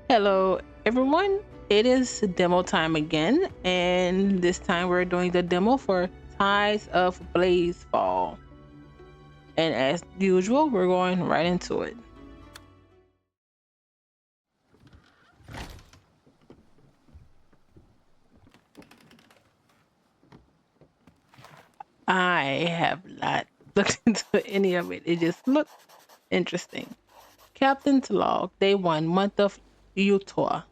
Hello everyone, it is demo time again, and this time we're doing the demo for Tides of Blazefall. And as usual, we're going right into it. I have not looked into any of it. It just looked interesting. Captain's Log, Day 1, Month of Utor,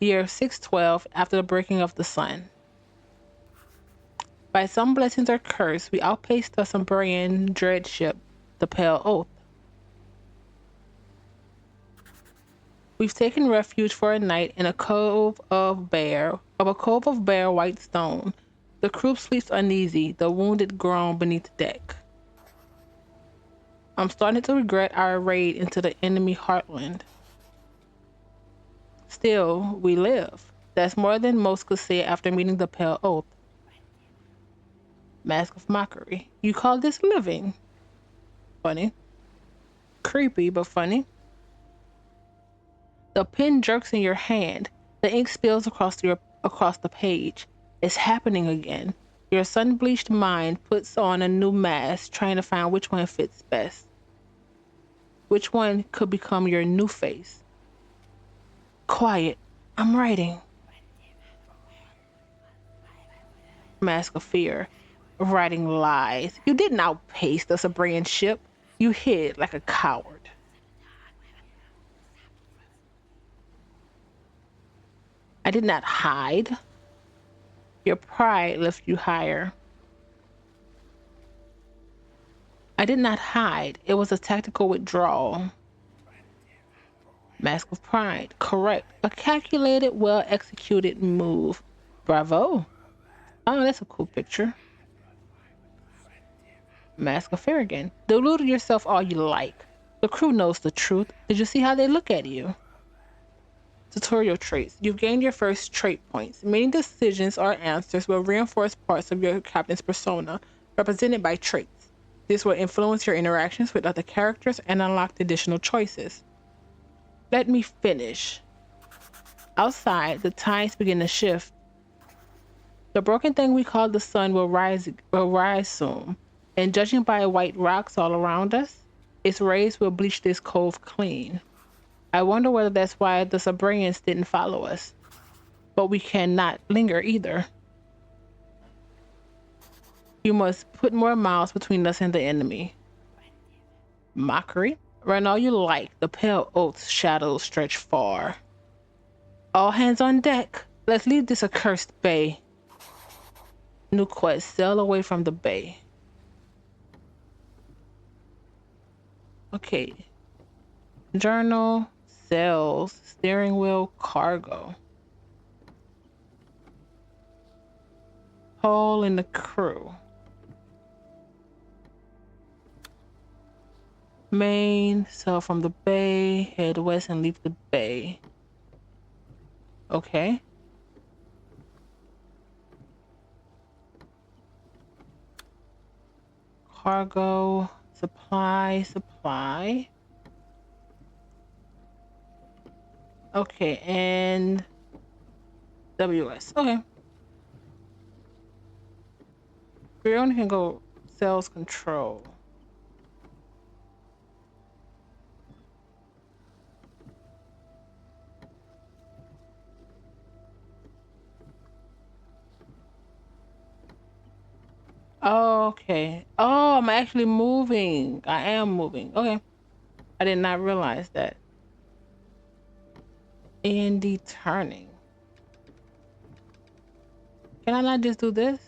Year 612 after the breaking of the sun. By some blessings or curse, we outpaced the Sumerian dread ship, the Pale Oath. We've taken refuge for a night in a cove of bare white stone. The crew sleeps uneasy, the wounded groan beneath deck. I'm starting to regret our raid into the enemy heartland. Still, we live. That's more than most could say after meeting the Pale Oath. Mask of mockery. You call this living? Funny. Creepy, but funny. The pen jerks in your hand. The ink spills across the page. It's happening again. Your sun-bleached mind puts on a new mask, trying to find which one fits best. Which one could become your new face? Quiet. I'm writing. Mask of fear. Writing lies. You didn't outpace the Sabrian ship. You hid like a coward. I did not hide. Your pride lifted you higher. I did not hide. It was a tactical withdrawal. Mask of pride. Correct. A calculated, well-executed move. Bravo. Oh, that's a cool picture. Mask of fear again. Delude yourself all you like. The crew knows the truth. Did you see how they look at you? Tutorial traits. You've gained your first trait points. Many decisions or answers will reinforce parts of your captain's persona, represented by traits. This will influence your interactions with other characters and unlock additional choices. Let me finish. Outside, the tides begin to shift. The broken thing we call the sun will rise soon, and judging by white rocks all around us, its rays will bleach this cove clean. I wonder whether that's why the Sabrians didn't follow us. But we cannot linger either. You must put more miles between us and the enemy. Mockery? Run all you like. The Pale Oath's shadows stretch far. All hands on deck. Let's leave this accursed bay. New quest. Sail away from the bay. Okay. Journal. Sails. Steering wheel. Cargo. Hole in the crew. Main, sail from the bay, head west and leave the bay. Okay. Cargo, supply. Okay, and WS. Okay. We only can go sales control. Oh, okay. Oh, I'm actually moving. I am moving. Okay. I did not realize that. Andy turning. Can I not just do this?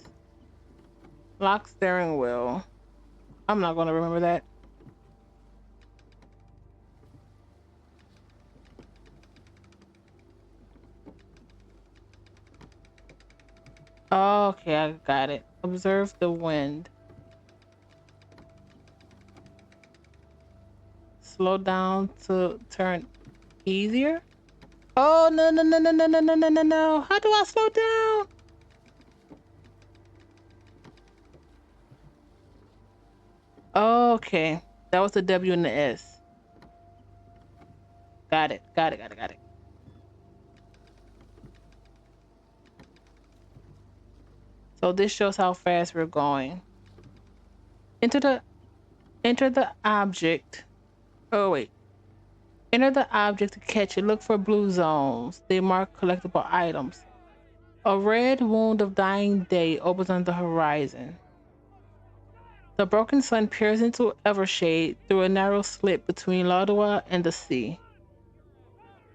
Lock steering wheel. I'm not going to remember that. Okay, I got it. Observe the wind. Slow down to turn easier. Oh, no. How do I slow down? Okay. That was the W and the S. Got it. So this shows how fast we're going. Enter the object. Oh wait. Enter the object to catch it. Look for blue zones. They mark collectible items. A red wound of dying day opens on the horizon. The broken sun peers into Evershade through a narrow slit between Lodua and the sea.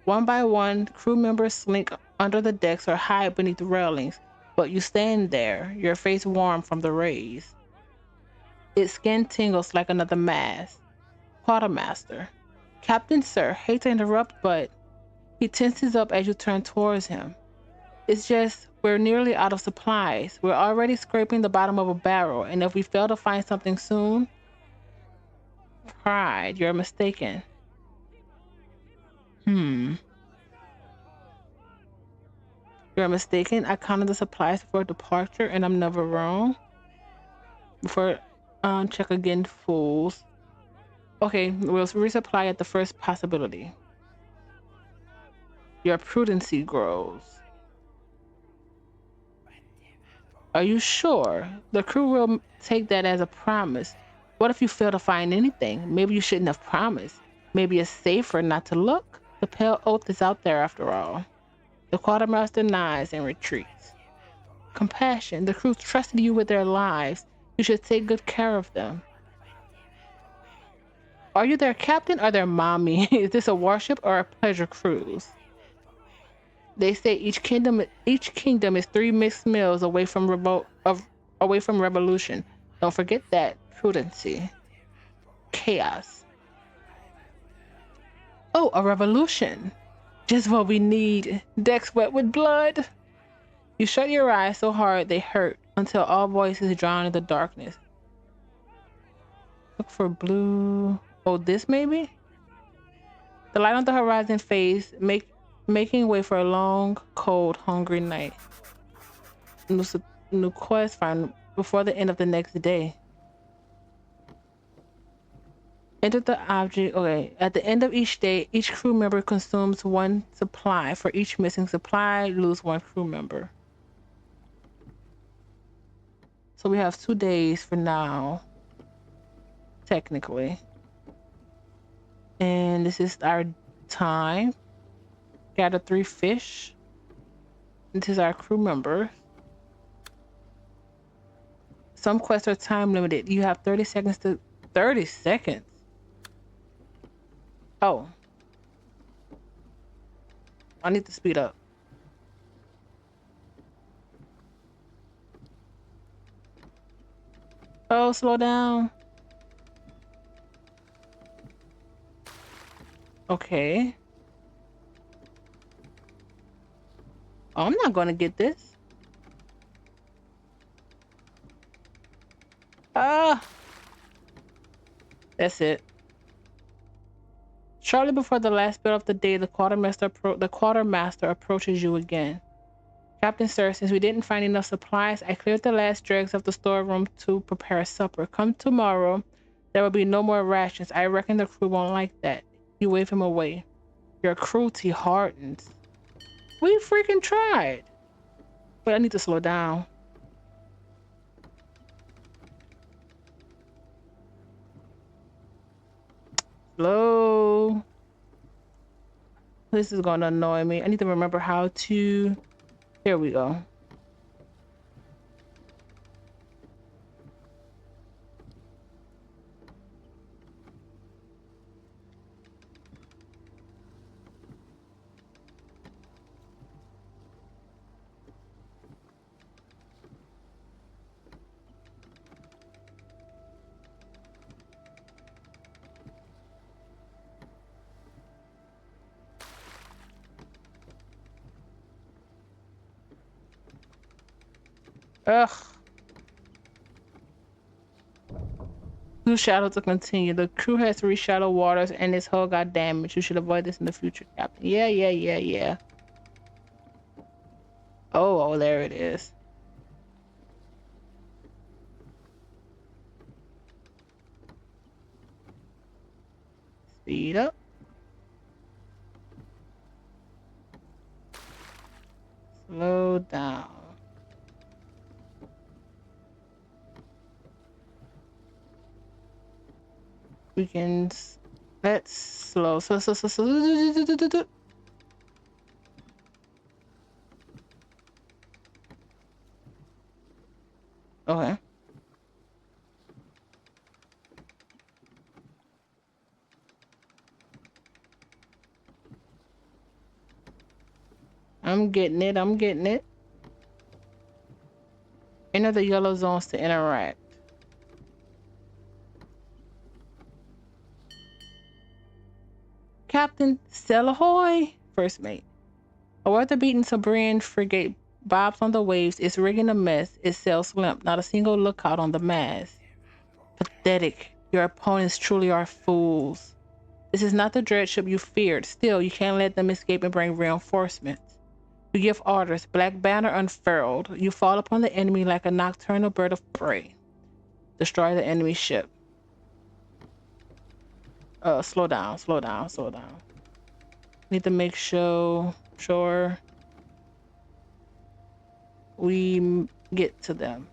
One by one, crew members slink under the decks or hide beneath railings, but you stand there, your face warm from the rays. Its skin tingles like another mask. Quartermaster. Captain Sir, hate to interrupt, but he tenses up as you turn towards him. It's just, we're nearly out of supplies. We're already scraping the bottom of a barrel, and if we fail to find something soon... Pride, you're mistaken. You're mistaken. I counted the supplies before departure, and I'm never wrong. Before, check again, fools. Okay, we'll resupply at the first possibility. Your prudency grows. Are you sure? The crew will take that as a promise. What if you fail to find anything? Maybe you shouldn't have promised. Maybe it's safer not to look. The pale oath is out there after all. The quartermaster nods and retreats. Compassion. The crew trusted you with their lives. You should take good care of them. Are you their captain or their mommy? Is this a warship or a pleasure cruise? They say each kingdom is 3 mixed meals away from revolution. Don't forget that. Prudency. Chaos. Oh, a revolution. Just what we need. Decks wet with blood. You shut your eyes so hard they hurt until all voices drown in the darkness. Look for blue. Oh, this maybe? The light on the horizon fades, making way for a long, cold, hungry night. New quest found before the end of the next day. Enter the object. Okay. At the end of each day, each crew member consumes 1 supply. For each missing supply, lose 1 crew member. So we have 2 days for now, technically. And this is our time. Gather 3 fish. This is our crew member. Some quests are time limited. You have 30 seconds to... 30 seconds? Oh. I need to speed up. Oh, slow down. Okay. Oh, I'm not gonna get this. That's it. Shortly before the last bit of the day, the quartermaster approaches you again. Captain Sir, since we didn't find enough supplies, I cleared the last dregs of the storeroom to prepare supper. Come tomorrow, there will be no more rations. I reckon the crew won't like that. You wave him away. Your cruelty hardens. We freaking tried. But I need to slow down. Slow. This is gonna annoy me. I need to remember how to... Here we go. Ugh. Blue shadow to continue. The crew has reached shallow waters and its hull got damaged. You should avoid this in the future, Captain. Yeah. Oh, there it is. Speed up. Slow down. We can... Let's slow. Okay. I'm getting it. I'm getting it. Enter the yellow zones to interact. Captain, sail ahoy! First mate. A weather-beaten submarine frigate bobs on the waves, its rigging a mess, its sails limp, not a single lookout on the mast. Pathetic. Your opponents truly are fools. This is not the dread ship you feared. Still, you can't let them escape and bring reinforcements. You give orders, black banner unfurled. You fall upon the enemy like a nocturnal bird of prey. Destroy the enemy ship. Slow down. Need to make sure we get to them.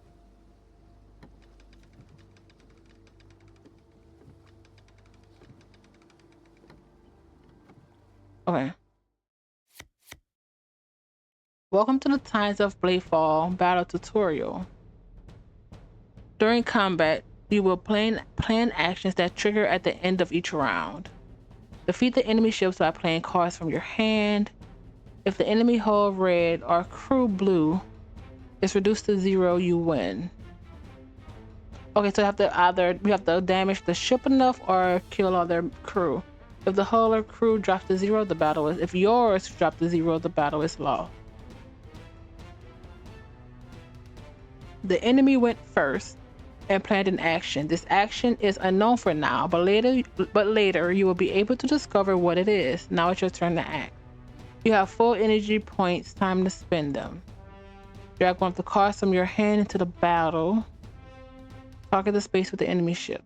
Okay. Welcome to the Times of Blazefall battle tutorial. During combat, you will plan actions that trigger at the end of each round. Defeat the enemy ships by playing cards from your hand. If the enemy hull red or crew blue is reduced to 0, you win. Okay, so we have to damage the ship enough or kill all their crew. If the hull or crew drops to 0, the battle is. If yours drop to 0, the battle is lost. The enemy went first and planned an action. This action is unknown for now, but later you will be able to discover what it is. Now it's your turn to act. You have full energy points, time to spend them. Drag one of the cards from your hand into the battle. Target the space with the enemy ships.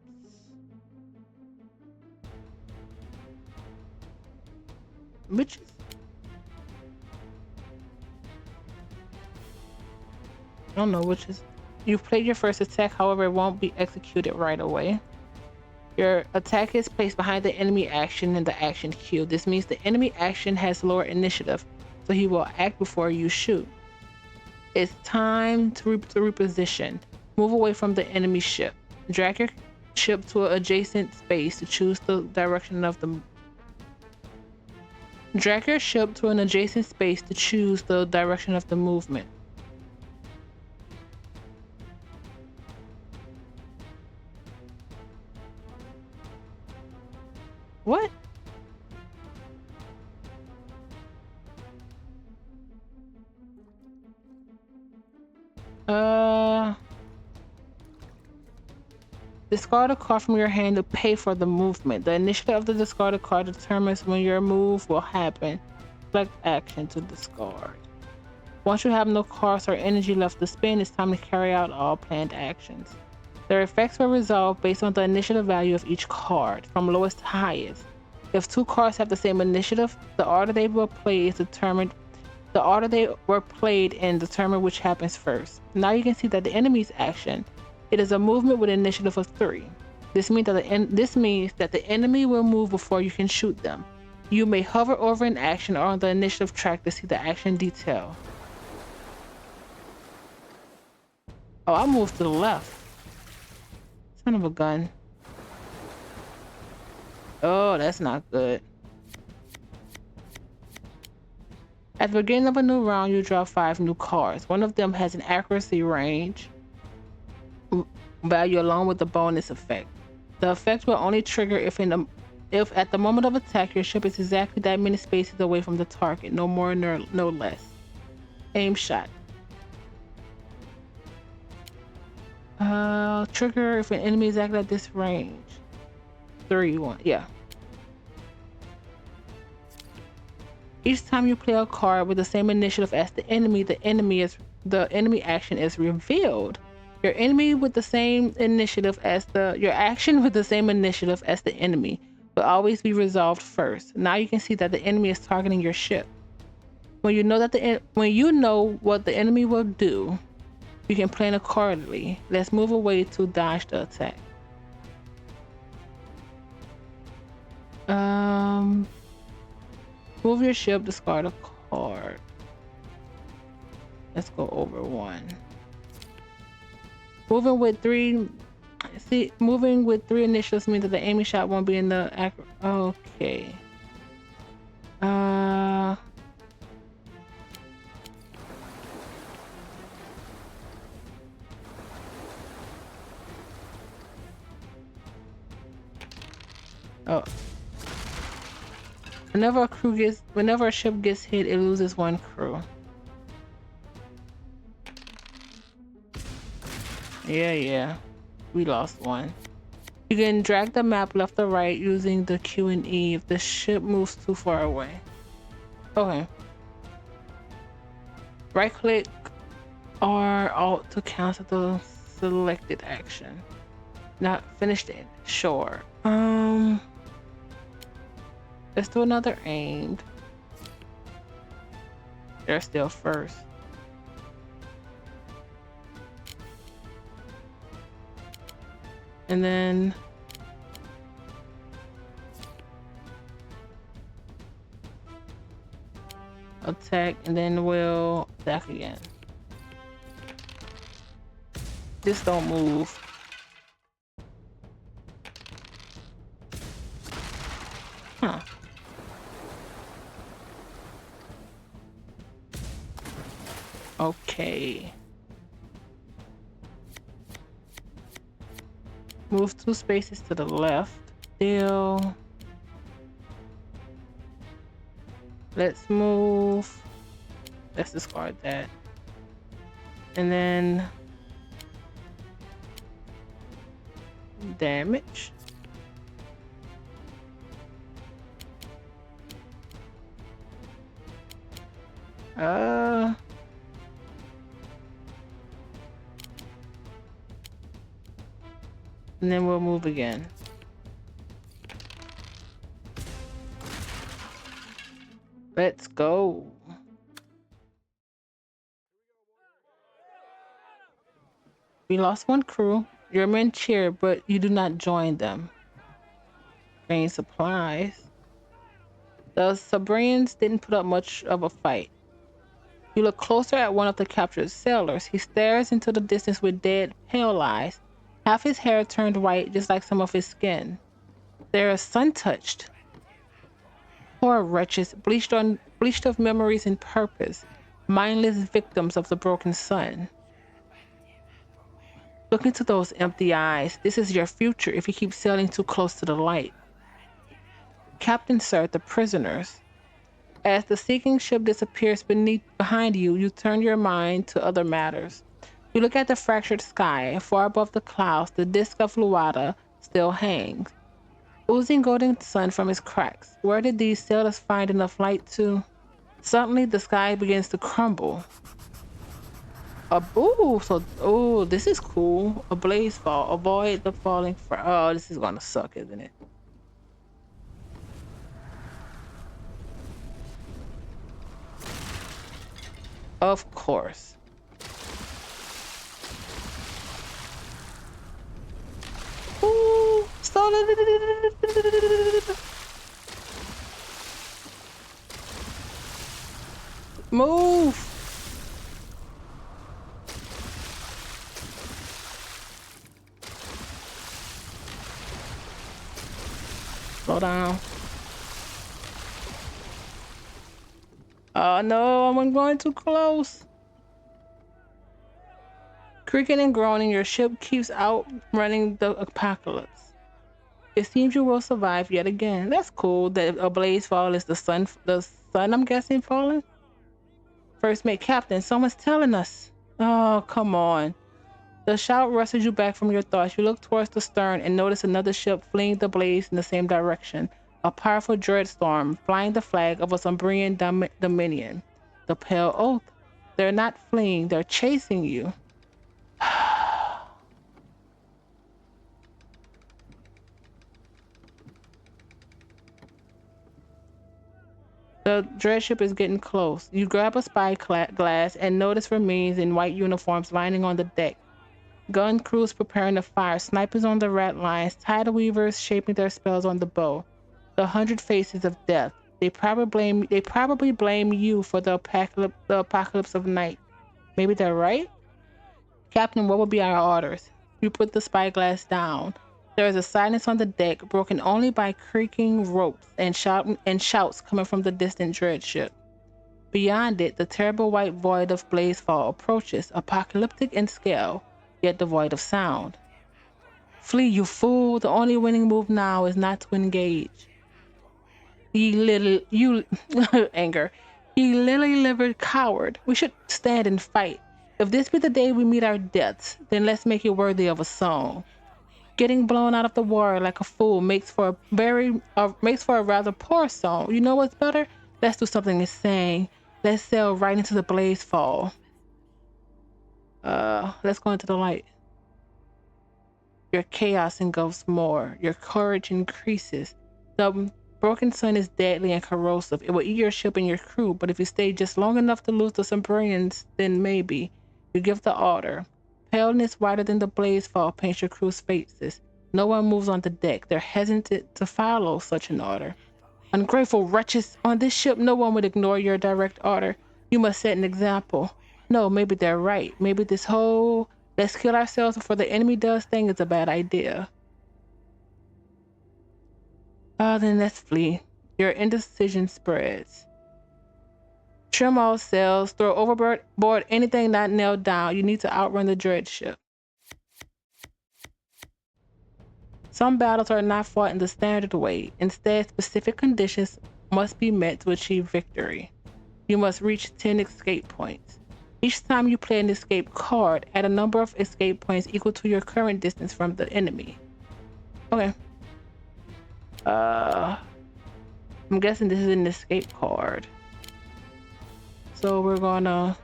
Which is... I don't know which is... You've played your first attack, however, it won't be executed right away. Your attack is placed behind the enemy action in the action queue. This means the enemy action has lower initiative, so he will act before you shoot. It's time to reposition. Move away from the enemy ship. Drag your ship to an adjacent space to choose the direction of the... Drag your ship to an adjacent space to choose the direction of the movement. What? Discard a card from your hand to pay for the movement. The initiative of the discarded card determines when your move will happen. Select action to discard. Once you have no cards or energy left to spend, it's time to carry out all planned actions. Their effects will resolve based on the initiative value of each card, from lowest to highest. If two cards have the same initiative, the order they were played and determine which happens first. Now you can see that the enemy's action, it is a movement with an initiative of 3. This means that the enemy will move before you can shoot them. You may hover over an action or on the initiative track to see the action detail. Oh, I moved to the left. Son of a gun. Oh, that's not good. At the beginning of a new round, you draw 5 new cards. One of them has an accuracy range value along with the bonus effect. The effect will only trigger if at the moment of attack your ship is exactly that many spaces away from the target, no more no less. Aim shot. Trigger if an enemy is acting at this range. 3-1, yeah. Each time you play a card with the same initiative as the enemy action is revealed. Your action with the same initiative as the enemy will always be resolved first. Now you can see that the enemy is targeting your ship. When you know what the enemy will do, you can plan accordingly. Let's move away to dodge the attack. Move your ship, discard a card. Let's go over one. Moving with three initials means that the aiming shot won't be in the okay. Oh. Whenever a ship gets hit, it loses one crew. Yeah. We lost one. You can drag the map left or right using the Q and E if the ship moves too far away. Okay. Right click or Alt to cancel the selected action. Not finished it. Sure. Let's do another aimed. They're still first. And then attack, and then we'll attack again. Just don't move. Huh. Okay. Move 2 spaces to the left. Still. Let's move. Let's discard that. And then damage. And then we'll move again. Let's go. We lost one crew. Your men cheer, but you do not join them. Gain supplies. The Sabrians didn't put up much of a fight. You look closer at one of the captured sailors. He stares into the distance with dead, pale eyes. Half his hair turned white, just like some of his skin. They're sun-touched. Poor wretches, bleached of memories and purpose, mindless victims of the broken sun. Look into those empty eyes. This is your future if you keep sailing too close to the light. Captain, sir, the prisoners. As the sinking ship disappears behind you, you turn your mind to other matters. You look at the fractured sky. Far above the clouds, the disk of Luada still hangs, oozing golden sun from its cracks. Where did these sailors find enough light to? Suddenly, the sky begins to crumble. This is cool. A blazefall. Avoid the falling. Oh, this is gonna suck, isn't it? Of course. Ooh, move. Slow down. Oh no, I'm going too close. Creaking and groaning, your ship keeps outrunning the apocalypse. It seems you will survive yet again. That's cool. That a blazefall is the sun I'm guessing falling? First mate captain, someone's telling us. Oh, come on. The shout rushes you back from your thoughts. You look towards the stern and notice another ship fleeing the blaze in the same direction. A powerful dread storm, flying the flag of a Sombrian dominion. The Pale Oath. They're not fleeing, they're chasing you. The dread ship is getting close. You grab a spy glass and notice remains in white uniforms lining on the deck. Gun crews preparing to fire, snipers on the rat lines, tidal weavers shaping their spells on the bow. The 100 Faces of Death. They probably blame you for the apocalypse of night. Maybe they're right? Captain, what will be our orders? You put the spyglass down. There is a silence on the deck, broken only by creaking ropes and shouts coming from the distant dread ship. Beyond it, the terrible white void of Blazefall approaches, apocalyptic in scale, yet devoid of sound. Flee, you fool! The only winning move now is not to engage. Anger. Ye lily-livered coward. We should stand and fight. If this be the day we meet our deaths, then let's make it worthy of a song. Getting blown out of the water like a fool makes for a rather poor song. You know what's better? Let's do something to sing. Let's sail right into the Blazefall. Let's go into the light. Your chaos engulfs more. Your courage increases. The broken sun is deadly and corrosive. It will eat your ship and your crew, but if you stay just long enough to lose the submarines, then maybe. You give the order. Paleness wider than the Blazefall paints your crew's faces. No one moves on the deck. They're hesitant to follow such an order. Ungrateful wretches! On this ship, no one would ignore your direct order. You must set an example. No, maybe they're right. Maybe this whole let's kill ourselves before the enemy does thing is a bad idea. Then let's flee. Your indecision spreads. Trim all sails, throw overboard anything not nailed down. You need to outrun the dread ship. Some battles are not fought in the standard way. Instead, specific conditions must be met to achieve victory. You must reach 10 escape points. Each time you play an escape card, add a number of escape points equal to your current distance from the enemy. Okay. I'm guessing this is an escape card. So we're gonna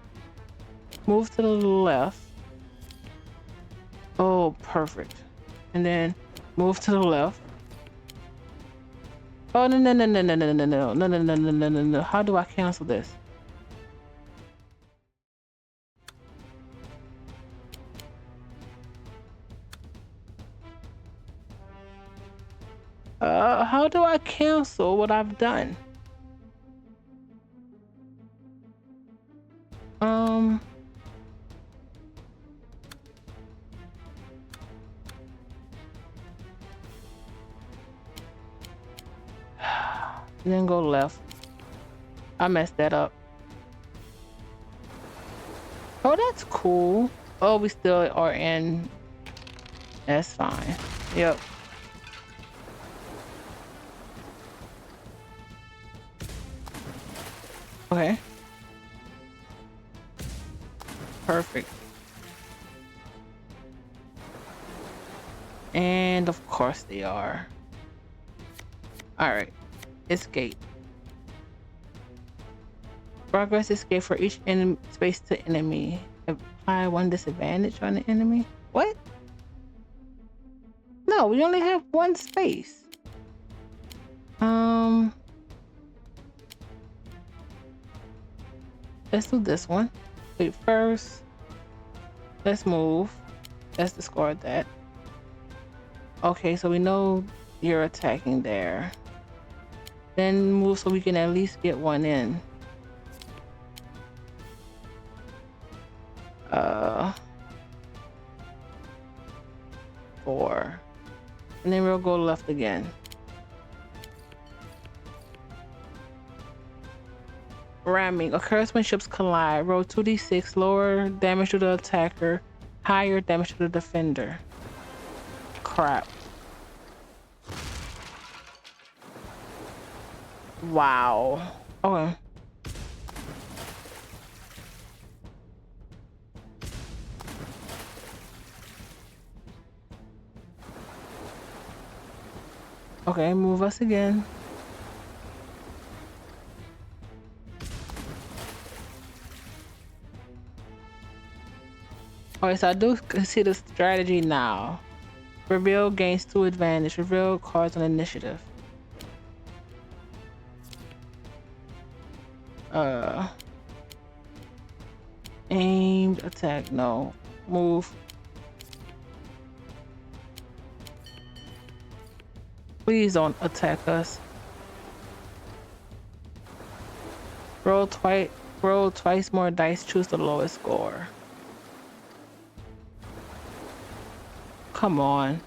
move to the left. Oh, perfect. And then move to the left. Oh, no. How do I cancel this? How do I cancel what I've done? Then go left. I messed that up. Oh, that's cool. Oh, we still are in. That's fine. Yep. Okay. Perfect. And of course they are. All right. Escape. Progress escape for each enemy space to enemy. Apply one disadvantage on the enemy. What? No, we only have one space. Let's do this one. Wait, first. Let's move. Let's discard that. Okay, so we know you're attacking there. Then move so we can at least get one in. 4. And then we'll go left again. Ramming occurs when ships collide. Roll 2d6, lower damage to the attacker, higher damage to the defender. Crap. Wow. Okay. Okay, move us again. Alright, so I do see the strategy now. Reveal gains 2 advantage. Reveal cards on initiative. Aimed attack, no. Move. Please don't attack us. Roll twice. Roll twice more dice. Choose the lowest score. Come on.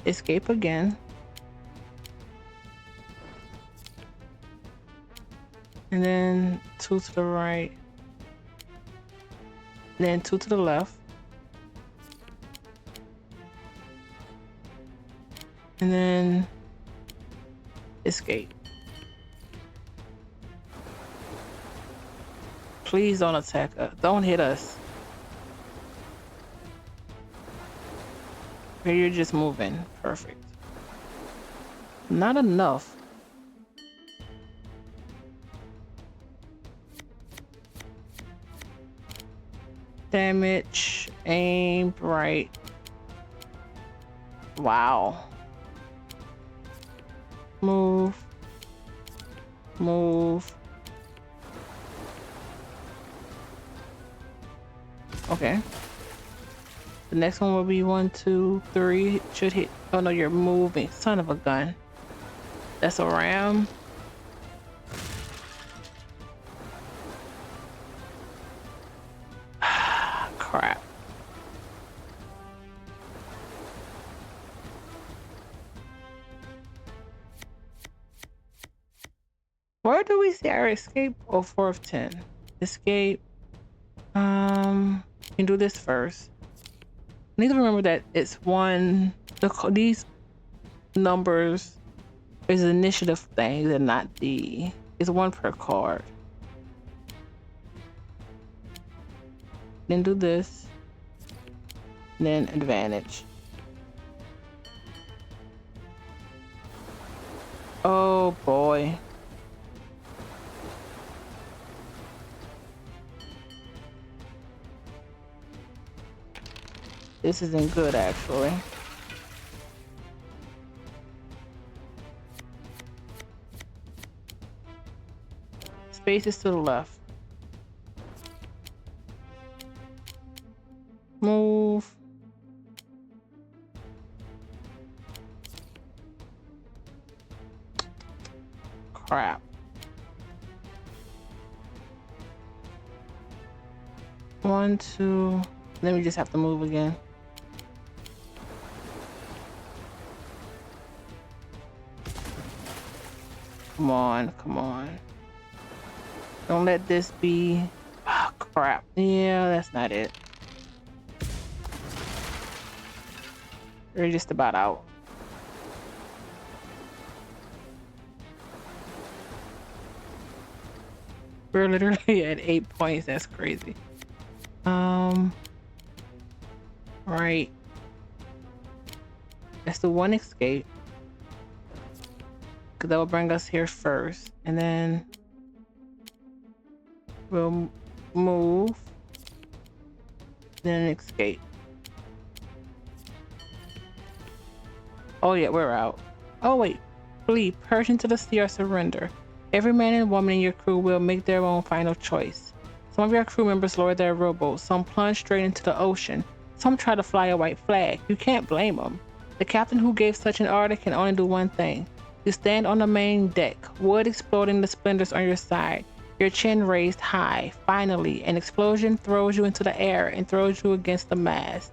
Escape again. And then 2 to the right. And then 2 to the left. And then escape. Please don't attack us. Don't hit us. Okay, you're just moving. Perfect. Not enough. Damage. Aim right. Wow. Move. Move. Okay. The next one will be 1, 2, 3. Should hit. Oh no, you're moving. Son of a gun. That's a ram. Crap. Where do we see our escape? Oh, 4 of 10. Escape. You can do this first. I need to remember that it's one. These numbers is initiative things and not the. It's 1 per card. Then do this. Then advantage. Oh boy. This isn't good, actually. Space is to the left. Move. Crap. One, two. Then we just have to move again. Come on, come on. Don't let this be. Oh, crap. Yeah, that's not it. We're just about out. We're literally at 8 points. That's crazy. Right. That's the 1 escape. Because that will bring us here first. And then we'll move. Then escape. Oh yeah, we're out. Oh wait. Flee, purge into the sea or surrender. Every man and woman in your crew will make their own final choice. Some of your crew members lower their rowboats. Some plunge straight into the ocean. Some try to fly a white flag. You can't blame them. The captain who gave such an order can only do one thing. You stand on the main deck, wood exploding the splinters on your side, your chin raised high. Finally, an explosion throws you into the air and throws you against the mast.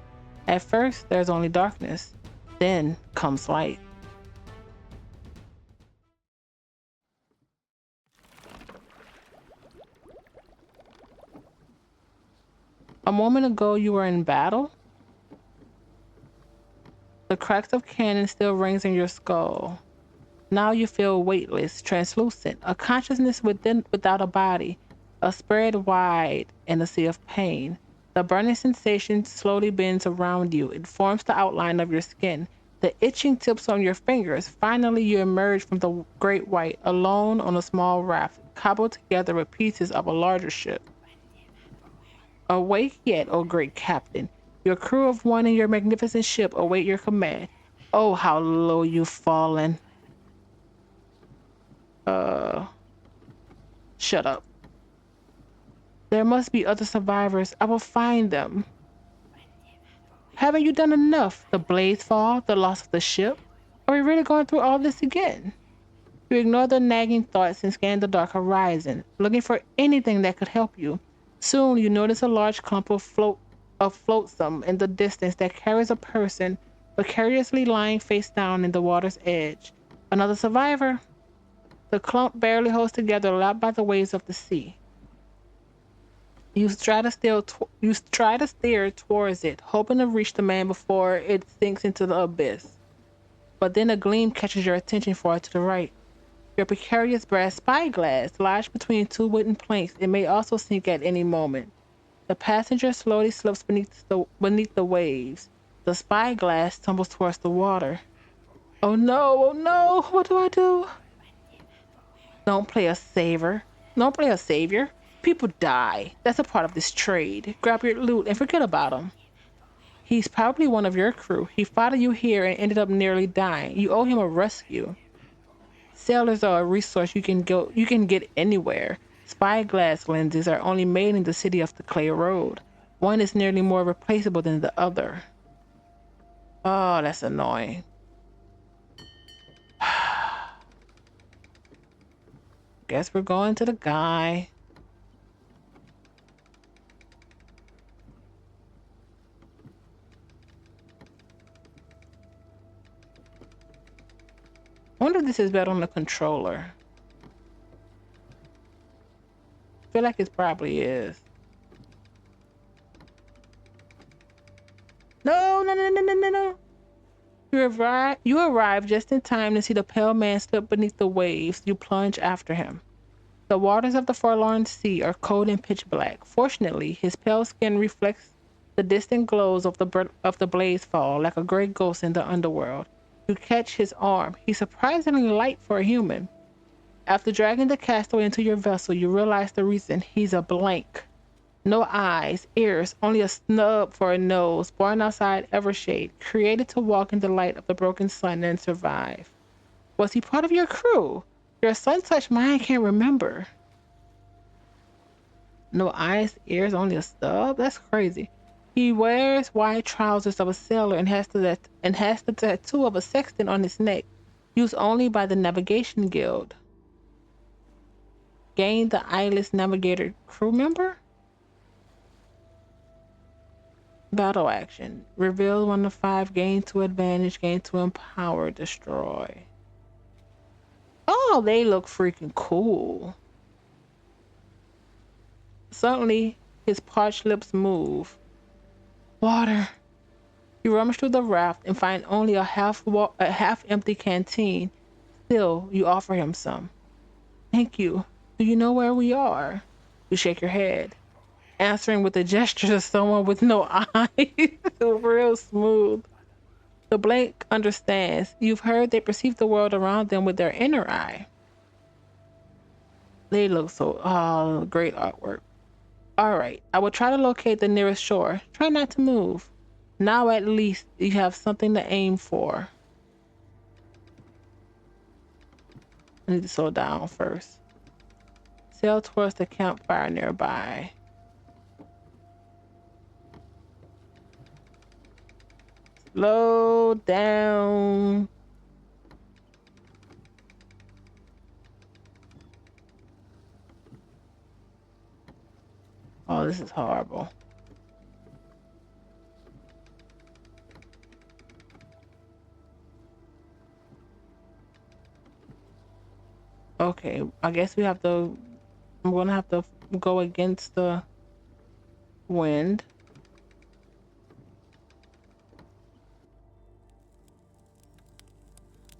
At first, there's only darkness. Then comes light. A moment ago, you were in battle? The cracks of cannon still rings in your skull. Now you feel weightless, translucent, a consciousness without a body, a spread wide in a sea of pain. The burning sensation slowly bends around you. It forms the outline of your skin. The itching tips on your fingers. Finally, you emerge from the great white, alone on a small raft, cobbled together with pieces of a larger ship. Awake yet, O great captain. Your crew of 1 in your magnificent ship await your command. Oh, how low you've fallen. Shut up. There must be other survivors. I will find them. Haven't you done enough? The Blazefall, the loss of the ship? Are we really going through all this again? You ignore the nagging thoughts and scan the dark horizon, looking for anything that could help you. Soon you notice a large clump of flotsam in the distance that carries a person precariously lying face down in the water's edge. Another survivor? The clump barely holds together, lapped by the waves of the sea. You try to steer towards it, hoping to reach the man before it sinks into the abyss. But then a gleam catches your attention far to the right. Your precarious brass spyglass lodged between two wooden planks. It may also sink at any moment. The passenger slowly slips beneath the waves. The spyglass tumbles towards the water. Oh no, oh no, what do I do? Don't play a savior. Don't play a savior. People die. That's a part of this trade. Grab your loot and forget about him. He's probably one of your crew. He followed you here and ended up nearly dying. You owe him a rescue. Sailors are a resource you can get anywhere. Spyglass lenses are only made in the city of the Clay Road. One is nearly more replaceable than the other. Oh, that's annoying. Guess we're going to the guy. I wonder if this is better on the controller. I feel like it probably is. No, no, no, no, no, no, no. You arrive just in time to see the pale man slip beneath the waves. You plunge after him. The waters of the Forlorn Sea are cold and pitch black. Fortunately, his pale skin reflects the distant glows of the Blazefall like a gray ghost in the underworld. You catch his arm. He's surprisingly light for a human. After dragging the castaway into your vessel, you realize the reason. He's a blank. No eyes, ears, only a snub for a nose, born outside Evershade, created to walk in the light of the broken sun and survive. Was he part of your crew? Your sun-touched mind can't remember. No eyes, ears, only a stub? That's crazy. He wears white trousers of a sailor and has the tattoo of a sextant on his neck, used only by the Navigation Guild. Gain the eyeless navigator crew member? Battle action. Reveal 1 of 5. Gain 2 advantage. Gain 2 empower. Destroy. Oh, they look freaking cool. Suddenly, his parched lips move. Water. You rummage through the raft and find only a half-empty canteen. Still, you offer him some. Thank you. Do you know where we are? You shake your head, answering with a gesture of someone with no eyes. Real smooth. The blank understands. You've heard they perceive the world around them with their inner eye. They look so, great artwork. All right, I will try to locate the nearest shore. Try not to move. Now at least you have something to aim for. I need to slow down first. Sail towards the campfire nearby. Slow down. Oh, this is horrible. Okay, I guess we have to... I'm gonna have to go against the wind.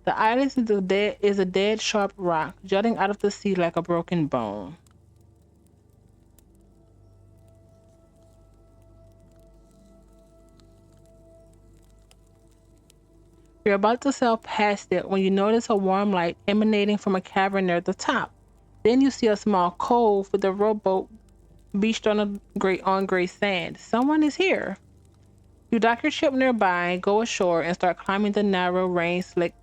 The island is a dead sharp rock, jutting out of the sea like a broken bone. You're about to sail past it when you notice a warm light emanating from a cavern near the top. Then you see a small cove with a rowboat beached on gray sand. Someone is here. You dock your ship nearby, go ashore, and start climbing the narrow, rain-slick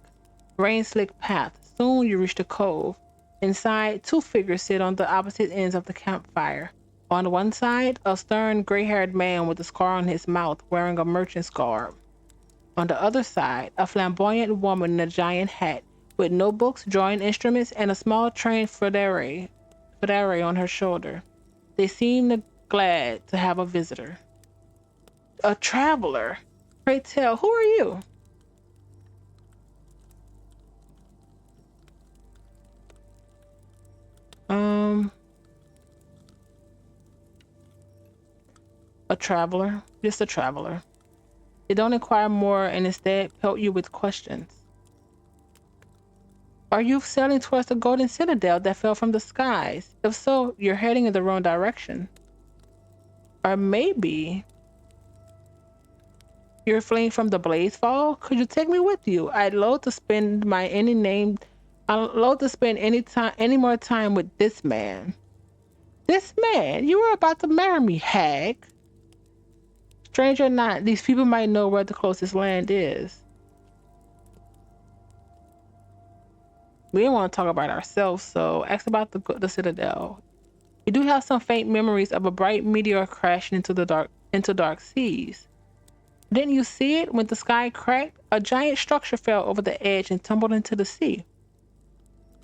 path. Soon you reach the cove. Inside, two figures sit on the opposite ends of the campfire. On one side, a stern, gray-haired man with a scar on his mouth wearing a merchant's garb. On the other side, a flamboyant woman in a giant hat with notebooks, drawing instruments, and a small trained federe on her shoulder. They seem glad to have a visitor. A traveler. Pray tell, who are you? A traveler. Just a traveler. They don't inquire more and instead pelt you with questions. Are you sailing towards the golden citadel that fell from the skies? If so, you're heading in the wrong direction. Or maybe you're fleeing from the Blazefall? Could you take me with you? I'd love to spend any more time with this man. This man? You were about to marry me, hag. Stranger or not, these people might know where the closest land is. We didn't want to talk about ourselves, so ask about the citadel. You do have some faint memories of a bright meteor crashing into dark seas. Didn't you see it when the sky cracked? A giant structure fell over the edge and tumbled into the sea.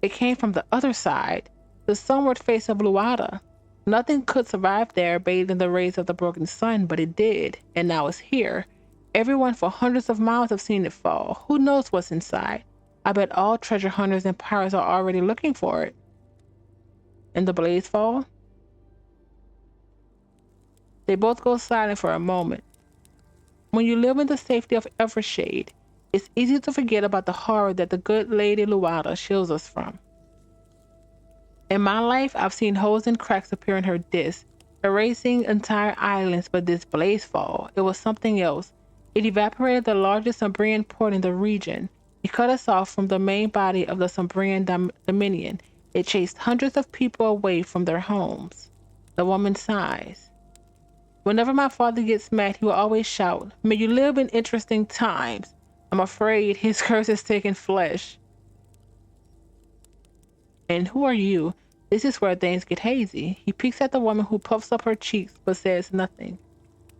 It came from the other side, the sunward face of Luada. Nothing could survive there bathed in the rays of the broken sun, but it did, and now it's here. Everyone for hundreds of miles have seen it fall. Who knows what's inside? I bet all treasure hunters and pirates are already looking for it. And the Blazefall? They both go silent for a moment. When you live in the safety of Evershade, it's easy to forget about the horror that the good Lady Luada shields us from. In my life, I've seen holes and cracks appear in her disc, erasing entire islands, but this Blazefall, it was something else. It evaporated the largest Sombrian port in the region. It cut us off from the main body of the Sombrian Dominion. It chased hundreds of people away from their homes. The woman sighs. Whenever my father gets mad, he will always shout, "May you live in interesting times." I'm afraid his curse has taken flesh. And who are you? This is where things get hazy. He peeks at the woman who puffs up her cheeks but says nothing.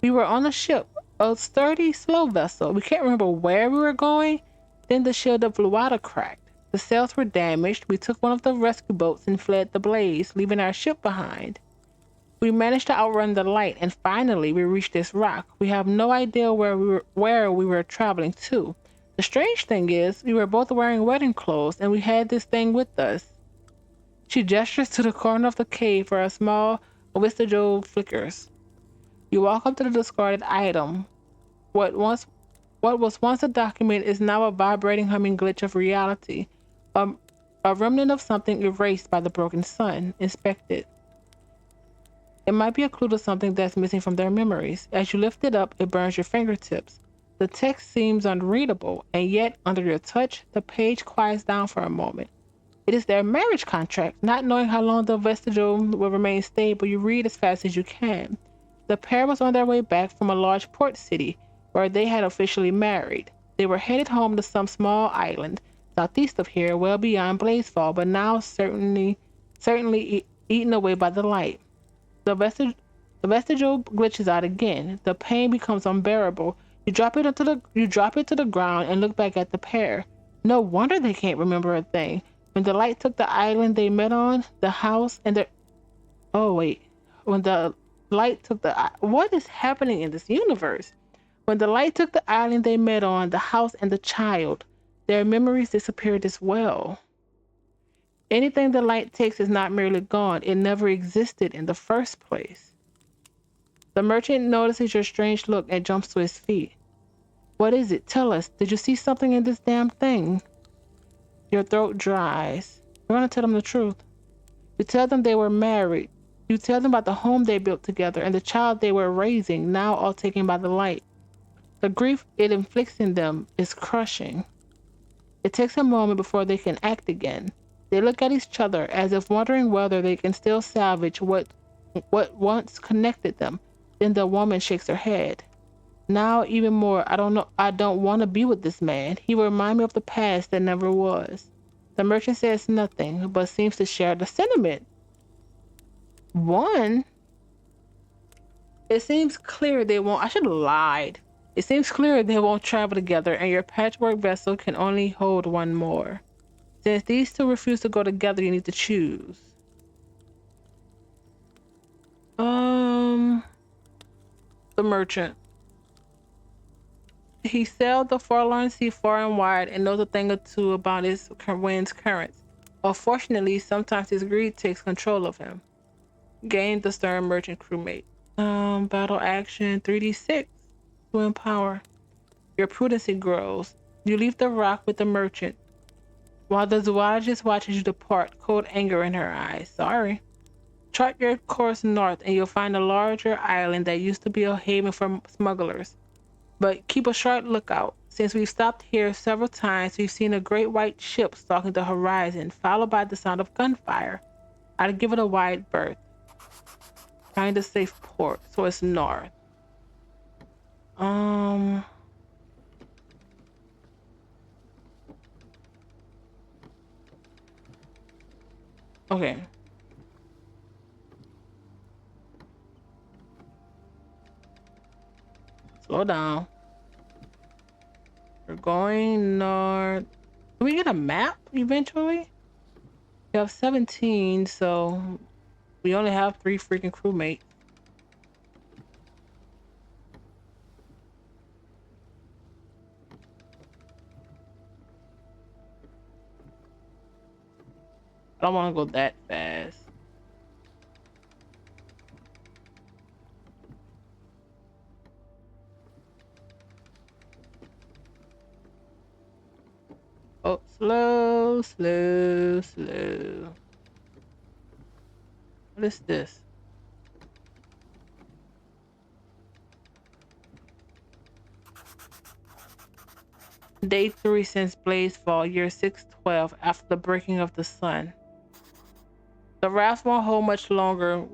We were on a ship, a sturdy, slow vessel. We can't remember where we were going. Then the shield of Luada cracked. The sails were damaged. We took one of the rescue boats and fled the blaze, leaving our ship behind. We managed to outrun the light, and finally we reached this rock. We have no idea where we were traveling to. The strange thing is, we were both wearing wedding clothes, and we had this thing with us. She gestures to the corner of the cave where a small vestigial flickers. You walk up to the discarded item. What was once a document is now a vibrating, humming glitch of reality. A remnant of something erased by the broken sun. Inspect it. It might be a clue to something that's missing from their memories. As you lift it up, it burns your fingertips. The text seems unreadable, and yet, under your touch, the page quiets down for a moment. It is their marriage contract. Not knowing how long the vestigial will remain stable, you read as fast as you can. The pair was on their way back from a large port city where they had officially married. They were headed home to some small island southeast of here, well beyond Blazefall, but now certainly eaten away by the light. The vestigial glitches out again. The pain becomes unbearable. You drop it to the ground and look back at the pair. No wonder they can't remember a thing. When the light took the island they met on, the house and their... Oh, wait. When the light took the... What is happening in this universe? When the light took the island they met on, the house and the child, their memories disappeared as well. Anything the light takes is not merely gone. It never existed in the first place. The merchant notices your strange look and jumps to his feet. What is it? Tell us. Did you see something in this damn thing? Your throat dries. You're going to tell them the truth. You tell them they were married. You tell them about the home they built together and the child they were raising, now all taken by the light. The grief it inflicts in them is crushing. It takes a moment before they can act again. They look at each other as if wondering whether they can still salvage what once connected them. Then the woman shakes her head. Now, even more, I don't want to be with this man. He will remind me of the past that never was. The merchant says nothing, but seems to share the sentiment. One, it seems clear they won't. I should have lied. It seems clear they won't travel together, and your patchwork vessel can only hold one more. Since these two refuse to go together, you need to choose. The merchant. He sailed the Forlorn Sea far and wide and knows a thing or two about its wind's currents. Unfortunately, sometimes his greed takes control of him. Gain the stern merchant crewmate. Battle action 3d6 to empower. Your prudency grows. You leave the rock with the merchant. While the zoologist watches you depart, cold anger in her eyes. Sorry. Chart your course north and you'll find a larger island that used to be a haven for smugglers. But keep a sharp lookout. Since we've stopped here several times, we've seen a great white ship stalking the horizon, followed by the sound of gunfire. I'd give it a wide berth. Find a safe port, so it's north. Okay. Slow down. We're going north. Can we get a map eventually? We have 17, so we only have 3 freaking crewmates. I don't want to go that fast. Oh, slow, slow, slow. What is this? Day 3 since Blazefall, year 612, after the breaking of the sun. The raft won't hold much longer.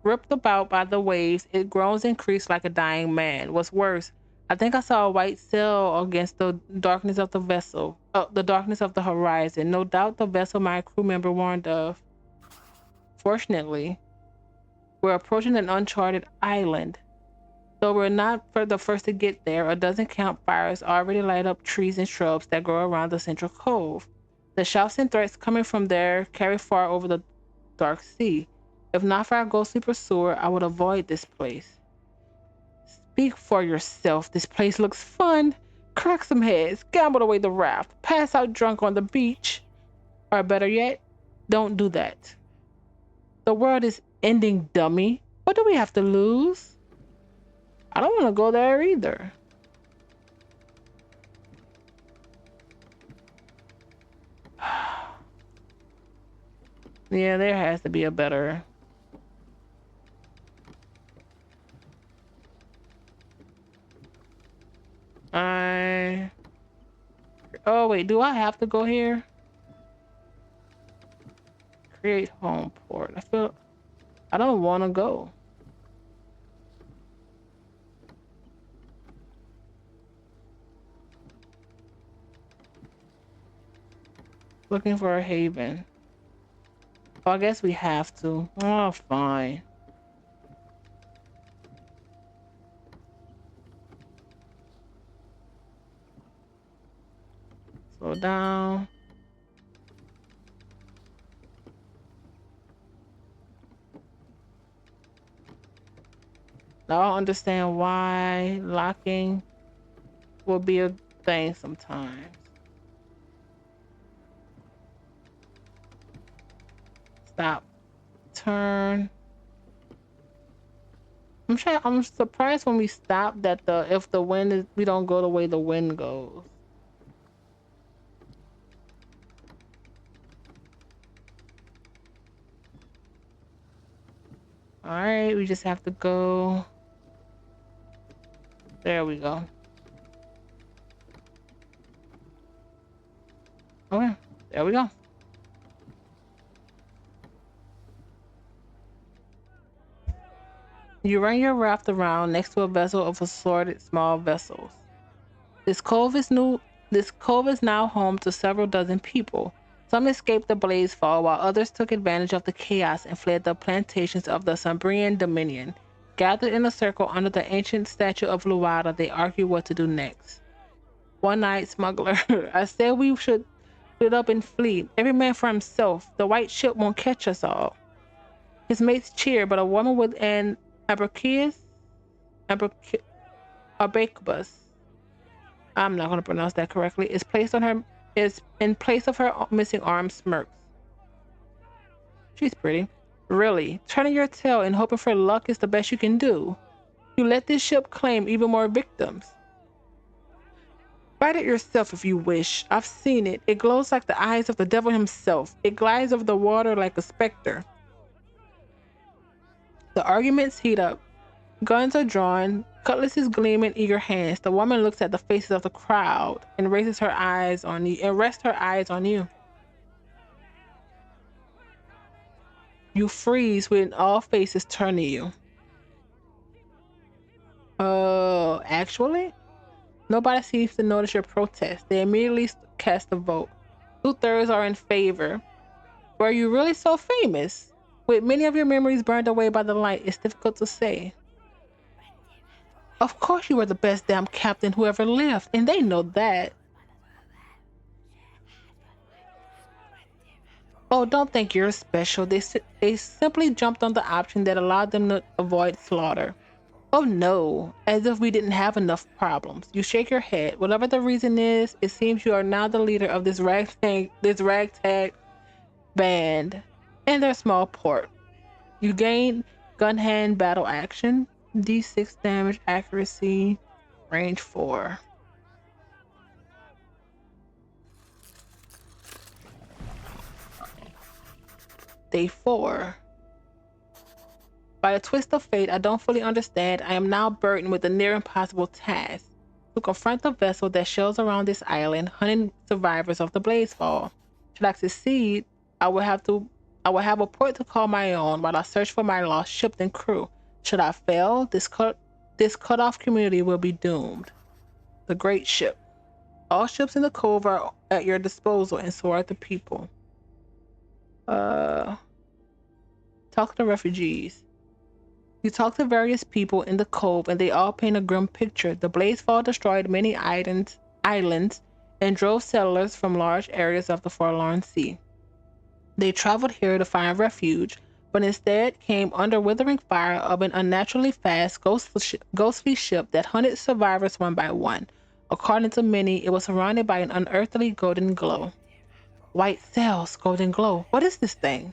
Ripped about by the waves, it groans and creaks like a dying man. What's worse, I think I saw a white sail against the darkness of the vessel, the darkness of the horizon. No doubt the vessel my crew member warned of. Fortunately, we're approaching an uncharted island. Though we're not the first to get there, a dozen campfires already light up trees and shrubs that grow around the central cove. The shouts and threats coming from there carry far over the dark sea. If not for our ghostly pursuer, I would avoid this place. Speak for yourself. This place looks fun. Crack some heads, gamble away the raft, pass out drunk on the beach. Or better yet, don't do that. The world is ending, dummy. What do we have to lose? I don't want to go there either. Yeah, there has to be a better. Oh wait, do I have to go here? Create home port. I don't want to go. Looking for a haven. Oh, I guess we have to. Oh, fine. Slow down. I don't understand why locking will be a thing sometimes. Stop. Turn. I'm surprised when we stop that if the wind is, we don't go the way the wind goes. All right, we just have to go. There we go. Okay, there we go. You run your raft around next to a vessel of assorted small vessels. This cove is now home to several dozen people. Some escaped the Blazefall, while others took advantage of the chaos and fled the plantations of the Sumbrian Dominion. Gathered in a circle under the ancient statue of Luada, they argued what to do next. One-eyed smuggler, I said we should split up and flee. Every man for himself. The white ship won't catch us all. His mates cheered, but a woman with an abacus, I'm not going to pronounce that correctly, is in place of her missing arm smirks. She's pretty. Really, turning your tail and hoping for luck is the best you can do. You let this ship claim even more victims. Fight it yourself if you wish. I've seen it. It glows like the eyes of the devil himself. It glides over the water like a specter. The arguments heat up. Guns are drawn. Cutlasses gleam in eager hands. The woman looks at the faces of the crowd and rests her eyes on you. You freeze when all faces turn to you. Actually? Nobody seems to notice your protest. They immediately cast a vote. 2/3 are in favor. Were you really so famous? With many of your memories burned away by the light, it's difficult to say. Of course you were the best damn captain who ever lived, and they know that. Oh, don't think you're special. They simply jumped on the option that allowed them to avoid slaughter. Oh no, as if we didn't have enough problems. You shake your head. Whatever the reason is, it seems you are now the leader of this ragtag band and their small port. You gain gun hand battle action, D6 damage, accuracy, range 4. Day 4. By a twist of fate I don't fully understand, I am now burdened with the near impossible task to confront the vessel that shells around this island, hunting survivors of the Blazefall. Should I succeed, I will have a port to call my own while I search for my lost ship and crew. Should I fail, this cut-off community will be doomed. The Great Ship. All ships in the cove are at your disposal, and so are the people. Talk to refugees. You talk to various people in the cove and they all paint a grim picture. The Blazefall destroyed many islands and drove settlers from large areas of the Forlorn Sea. They traveled here to find refuge, but instead came under withering fire of an unnaturally fast, ghostly ship that hunted survivors one by one. According to many, it was surrounded by an unearthly golden glow. White sails, golden glow. What is this thing?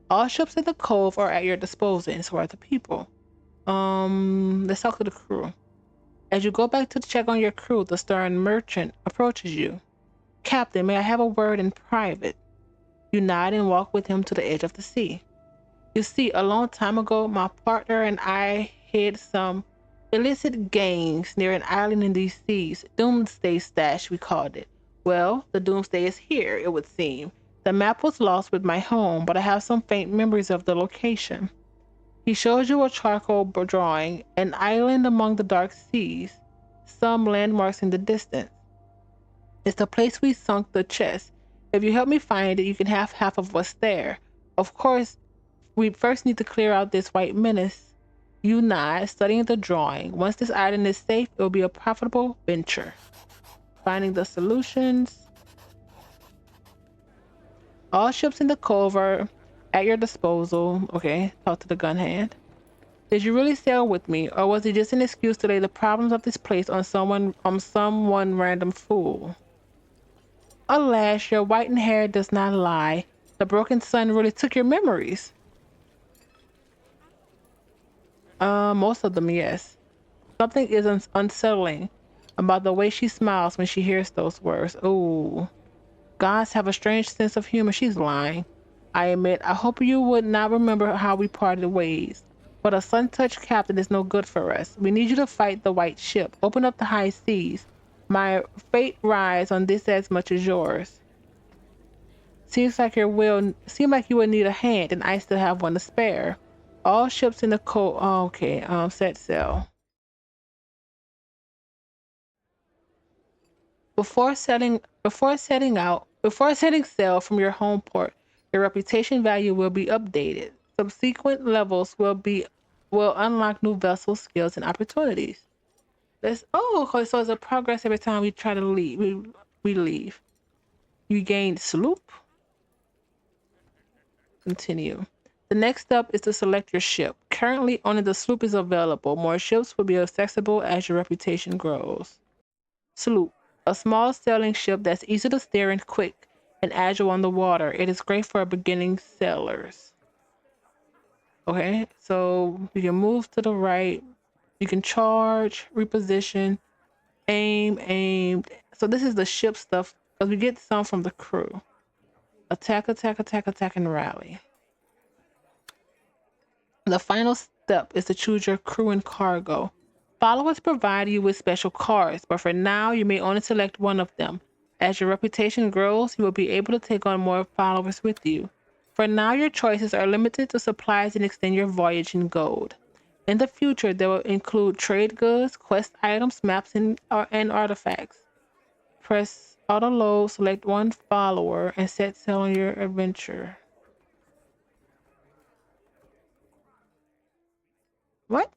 All ships in the cove are at your disposal, and so are the people. Let's talk to the crew. As you go back to check on your crew, the stern merchant approaches you. Captain, may I have a word in private? You nod and walk with him to the edge of the sea. You see, a long time ago, my partner and I hid some illicit gains near an island in these seas. Doomsday Stash, we called it. Well, the Doomsday is here, it would seem. The map was lost with my home, but I have some faint memories of the location. He shows you a charcoal drawing, an island among the dark seas, some landmarks in the distance. It's the place we sunk the chest. If you help me find it, you can have half of what's there. Of course, we first need to clear out this white menace. You nod, studying the drawing. Once this island is safe, it will be a profitable venture. Finding the solutions. All ships in the cove are at your disposal. Okay, talk to the gun hand. Did you really sail with me, or was it just an excuse to lay the problems of this place on some random fool? Alas, your whitened hair does not lie. The broken sun really took your memories. Most of them, yes. Something is unsettling about the way she smiles when she hears those words. Ooh. Gods have a strange sense of humor. She's lying. I admit, I hope you would not remember how we parted ways. But a sun-touched captain is no good for us. We need you to fight the white ship. Open up the high seas. My fate rides on this as much as yours. Seems like you would need a hand, and I still have one to spare. All ships in the cove. Oh, okay. Set sail. Before setting out, Before setting sail from your home port, your reputation value will be updated. Subsequent levels will unlock new vessel skills and opportunities. Okay, so it's a progress every time we try to leave. We leave. You gain sloop. Continue. The next step is to select your ship. Currently, only the sloop is available. More ships will be accessible as your reputation grows. Sloop, a small sailing ship that's easy to steer and quick and agile on the water. It is great for beginning sailors. Okay, so you can move to the right. You can charge, reposition, aim. So this is the ship stuff because we get some from the crew. Attack, and rally. The final step is to choose your crew and cargo. Followers provide you with special cards, but for now, you may only select one of them. As your reputation grows, you will be able to take on more followers with you. For now, your choices are limited to supplies and extend your voyage in gold. In the future, they will include trade goods, quest items, maps, and artifacts. Press auto load, select one follower, and set sail on your adventure. What?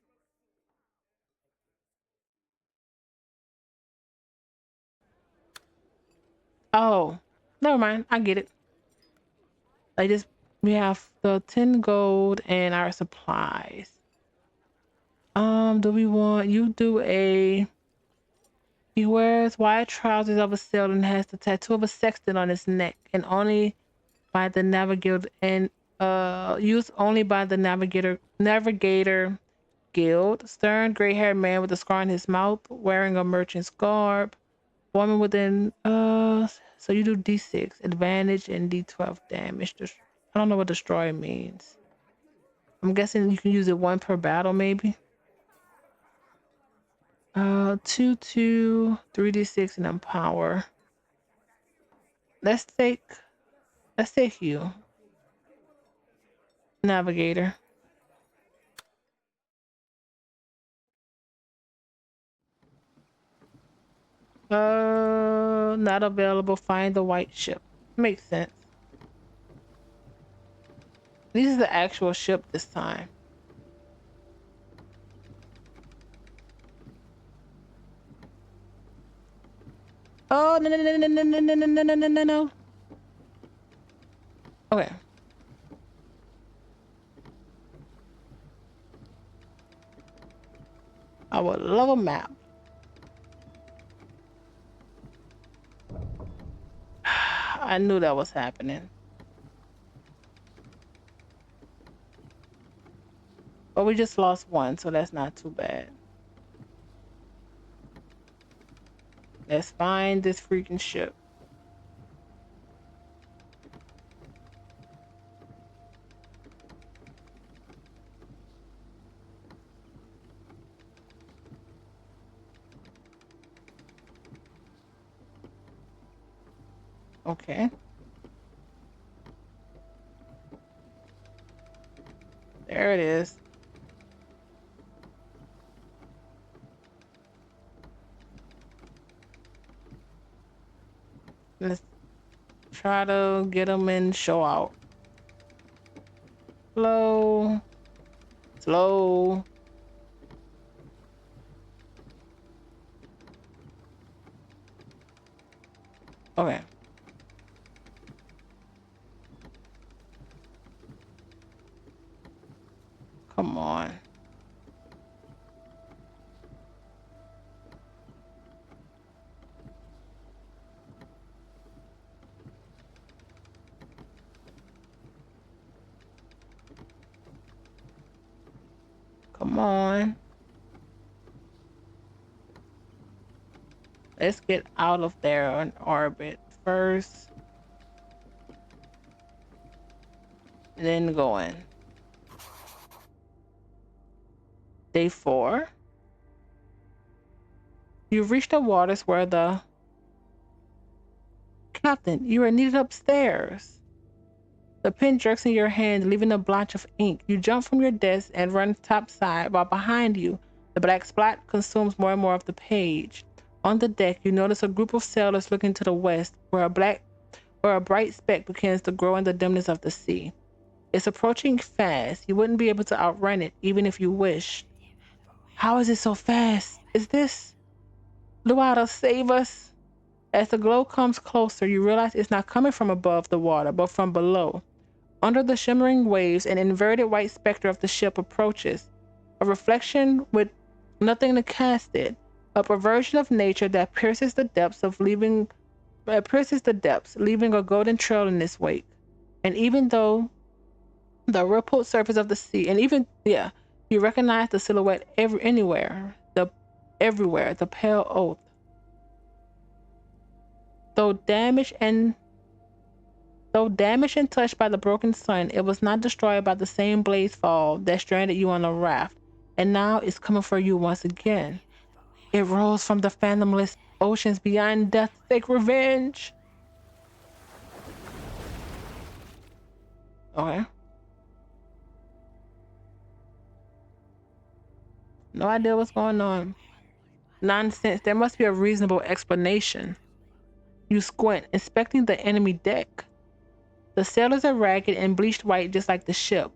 Oh, never mind. I get it. I just we have the 10 gold and our supplies. Do we want you do a he wears white trousers of a sailor and has the tattoo of a sextant on his neck and only by the navigator and used only by the navigator guild. Stern gray-haired man with a scar on his mouth wearing a merchant's garb. Woman within so you do D6 advantage and D12 damage. I don't know what destroy means. I'm guessing you can use it one per battle maybe. 2 3d6 and empower. Let's take you. Navigator. Not available. Find the white ship. Makes sense. This is the actual ship this time. Oh no. Okay. I would love a map. I knew that was happening. But we just lost one, so that's not too bad. Let's find this freaking ship. Okay. There it is. Let's try to get them in show out. Slow. Slow. Okay. Come on. Come on. Let's get out of there in orbit first. And then go in. Day 4. You've reached the waters where the Captain, you are needed upstairs. The pen jerks in your hand, leaving a blotch of ink. You jump from your desk and run topside, while behind you, the black splat consumes more and more of the page. On the deck, you notice a group of sailors looking to the west, or a bright speck begins to grow in the dimness of the sea. It's approaching fast. You wouldn't be able to outrun it, even if you wished. How is it so fast? Is this... Luada, save us! As the glow comes closer, you realize it's not coming from above the water, but from below. Under the shimmering waves, an inverted white specter of the ship approaches, a reflection with nothing to cast it, a perversion of nature that pierces the depths, leaving a golden trail in its wake. And even though the rippled surface of the sea, you recognize the silhouette everywhere, the pale oath. Though damaged and touched by the broken sun, it was not destroyed by the same Blazefall that stranded you on a raft, and now it's coming for you once again. It rose from the fathomless oceans beyond death to take revenge. Okay. No idea what's going on. Nonsense. There must be a reasonable explanation. You squint, inspecting the enemy deck. The sailors are ragged and bleached white just like the ship,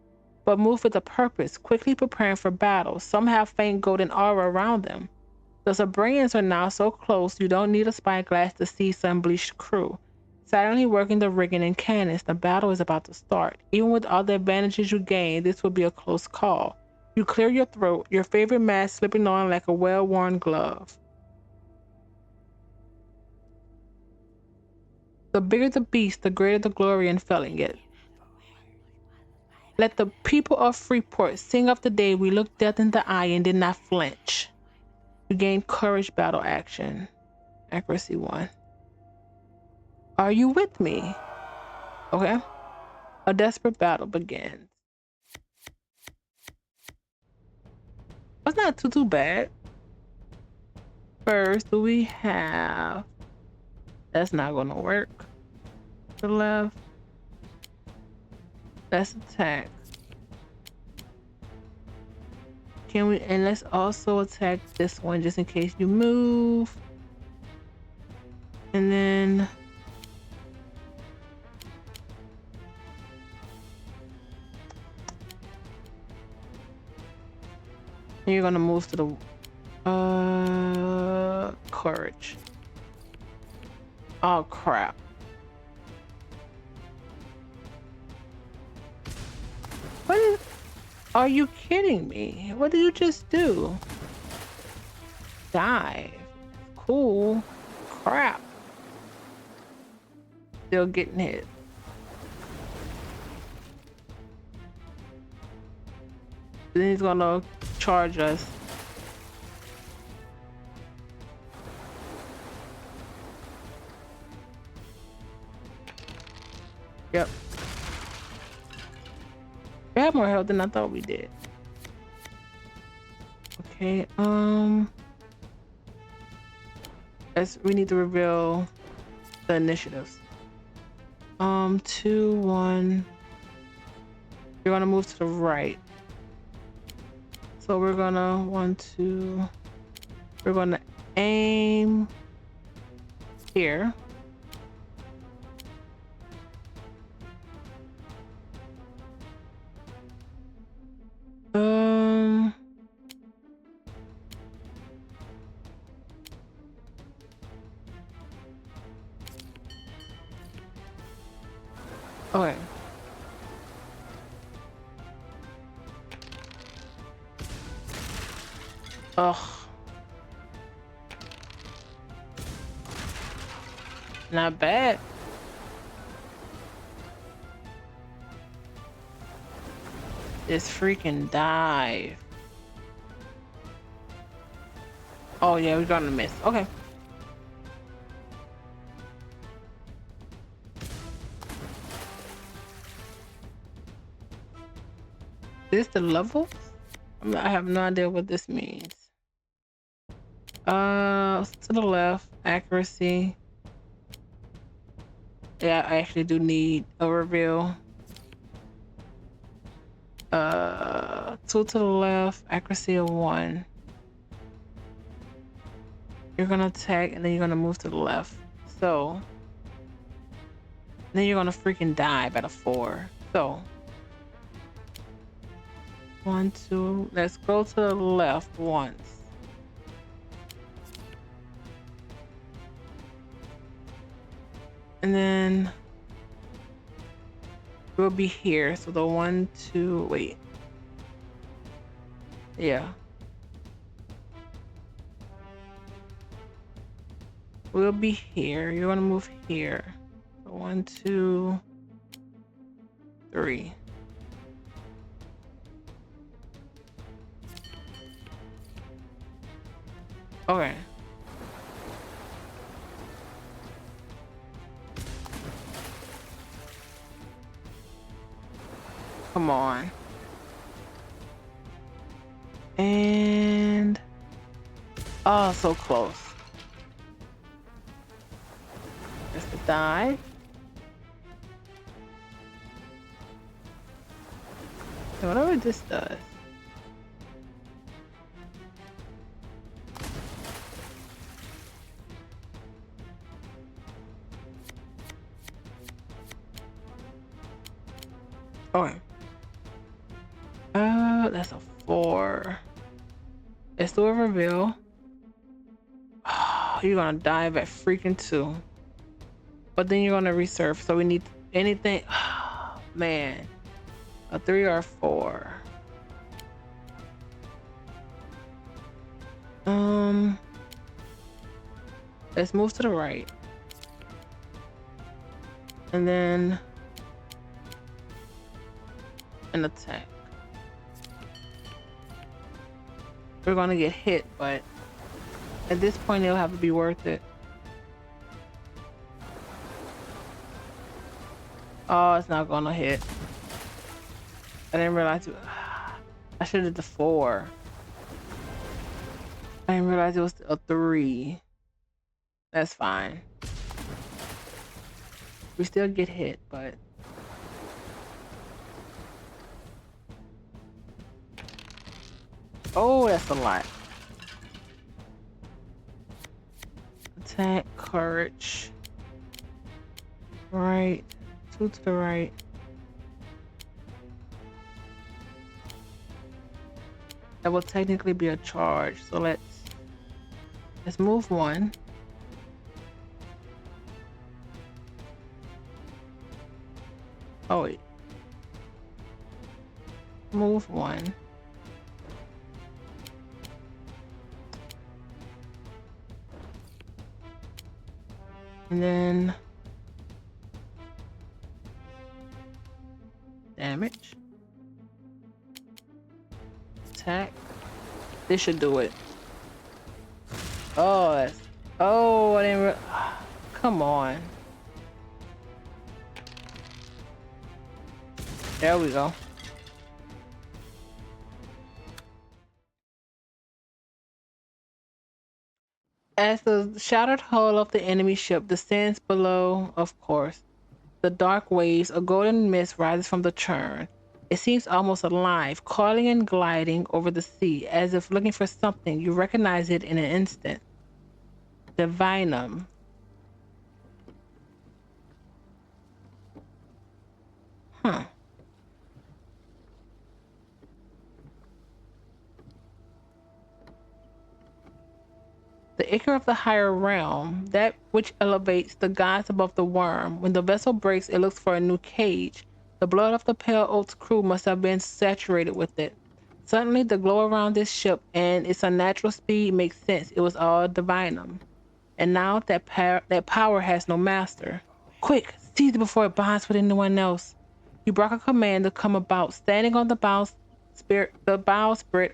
but move with a purpose, quickly preparing for battle. Some have faint golden aura around them. The Sabrians are now so close you don't need a spyglass to see some bleached crew. Silently working the rigging and cannons, the battle is about to start. Even with all the advantages you gain, this will be a close call. You clear your throat, your favorite mask slipping on like a well-worn glove. The bigger the beast, the greater the glory in felling it. Let the people of Freeport sing of the day we looked death in the eye and did not flinch. You gain courage battle action. Accuracy 1. Are you with me? Okay. A desperate battle begins. That's not too bad. First, do we have... That's not gonna work. To the left. Let's attack. Can we... And let's also attack this one just in case you move. And then... You're gonna move to the courage. Oh crap. What is... Are you kidding me? What did you just do? Dive. Cool. Crap. Still getting hit. Then he's gonna charge us. Yep. We have more health than I thought we did. Okay, we need to reveal the initiatives. 2, 1. You're gonna move to the right. So we're gonna 1, 2. We're gonna aim here. Okay. Ugh. Not bad. This freaking dive. Oh yeah, we're gonna miss. Okay. Is this the level? I have no idea what this means. To the left, accuracy. Yeah, I actually do need a reveal. 2 to the left, accuracy of 1. You're gonna attack and then you're gonna move to the left. So Then you're gonna freaking dive at a 4. So 1, 2. Let's go to the left once. And then we'll be here. So the 1, 2. Wait. Yeah. We'll be here. You're gonna move here. So 1, 2, 3. Okay. Come on. And oh, so close. There's the dive. So whatever this does. Okay. That's a 4. Let's do a reveal. Oh, you're gonna dive at freaking 2. But then you're gonna resurf. So we need anything. Oh, man. A 3 or a 4. Let's move to the right. And then an attack. We're gonna get hit, but at this point it'll have to be worth it. Oh, it's not gonna hit. I didn't realize it. I should have did the 4. I didn't realize it was a 3. That's fine. We still get hit, but oh, that's a lot. Attack, courage. Right. 2 to the right. That will technically be a charge. So let's move 1. Oh wait. Move 1. And then damage. Attack. This should do it. Oh, that's, oh, I didn't come on. There we go. As the shattered hull of the enemy ship descends below, of course, the dark waves, a golden mist rises from the churn. It seems almost alive, calling and gliding over the sea, as if looking for something. You recognize it in an instant. Divinum. Huh. The ichor of the higher realm, that which elevates the gods above the worm. When the vessel breaks, it looks for a new cage. The blood of the Pale Oat's crew must have been saturated with it. Suddenly, the glow around this ship and its unnatural speed makes sense. It was all divinum. And now that power has no master. Quick, seize it before it bonds with anyone else. You brought a command to come about, standing on the bowsprit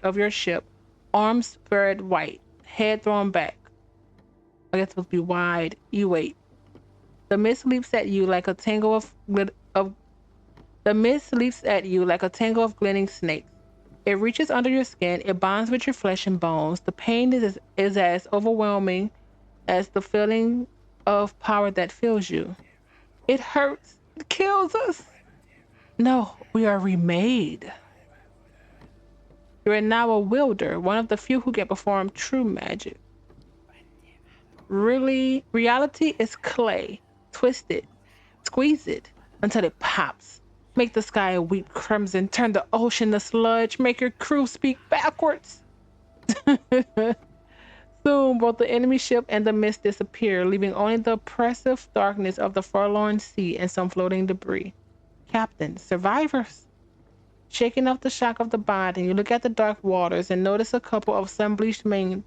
of your ship, arms spread wide, head thrown back. I guess it would be wide. You wait. The mist leaps at you like a tangle of glinting snakes. It reaches under your skin. It bonds with your flesh and bones. The pain is as overwhelming as the feeling of power that fills you. It hurts. It kills us. No, we are remade. You are now a wielder, one of the few who can perform true magic. Really, reality is clay, twisted, Squeeze it until it pops. Make the sky weep crimson. Turn the ocean to sludge. Make your crew speak backwards. Soon, both the enemy ship and the mist disappear, leaving only the oppressive darkness of the forlorn sea and some floating debris. Captain, survivors. Shaking off the shock of the body, you look at the dark waters and notice a couple of sun-bleached men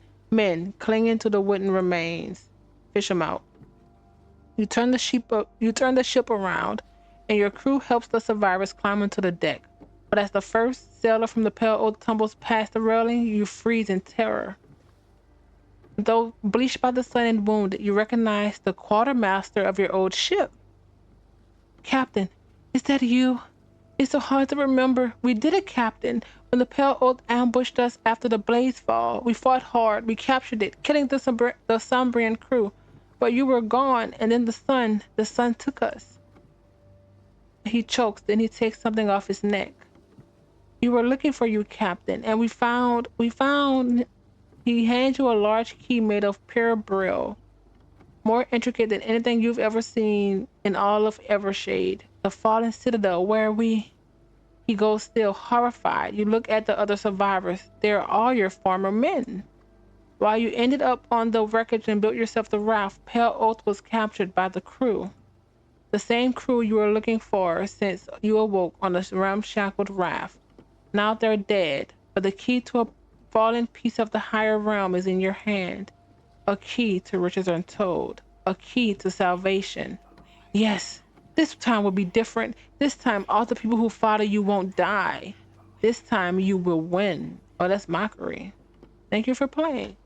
clinging to the wooden remains. Fish them out. You turn the ship around, and your crew helps the survivors climb onto the deck. But as the first sailor from the Pale Oak tumbles past the railing, you freeze in terror. Though bleached by the sun and wounded, you recognize the quartermaster of your old ship. Captain, is that you? It's so hard to remember. We did it, Captain. When the Pale Oak ambushed us after the Blazefall, we fought hard. We captured it, killing the Sombrian crew. But you were gone, and then the sun took us. He chokes, then he takes something off his neck. We were looking for you, Captain, and we found. He hands you a large key made of pure brill, more intricate than anything you've ever seen in all of Evershade. The fallen citadel where He goes still, horrified. You look at the other survivors. They're all your former men. While you ended up on the wreckage and built yourself the raft, Pale Oak was captured by the crew. The same crew you were looking for since you awoke on the ramshackled raft. Now they're dead, but the key to a fallen piece of the higher realm is in your hand. A key to riches untold. A key to salvation. Yes, this time will be different. This time all the people who follow you won't die. This time you will win. Oh, that's mockery. Thank you for playing.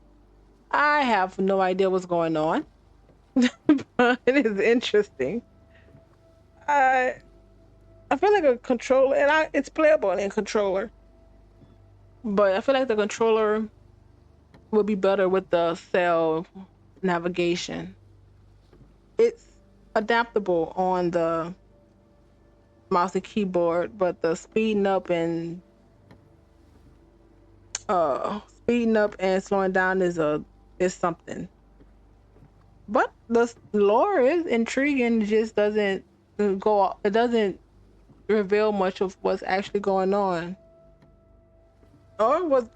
I have no idea what's going on. But it is interesting. I feel like a controller, and it's playable in controller. But I feel like the controller would be better with the cell navigation. It's adaptable on the mouse and keyboard, but the speeding up and slowing down is something. But the lore is intriguing. It just doesn't reveal much of what's actually going on, or was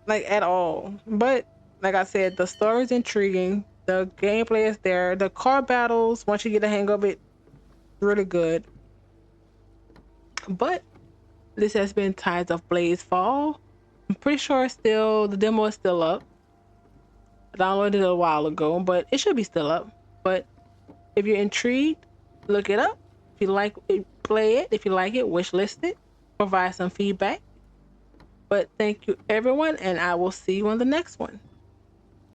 like at all. But like I said, the story is intriguing. The gameplay is there. The card battles, once you get the hang of it, really good. But this has been Tides of Blazefall. I'm pretty sure the demo is still up. I downloaded it a while ago, but it should be still up. But if you're intrigued, look it up. If you like it, play it. If you like it, wishlist it. Provide some feedback. But thank you, everyone, and I will see you on the next one.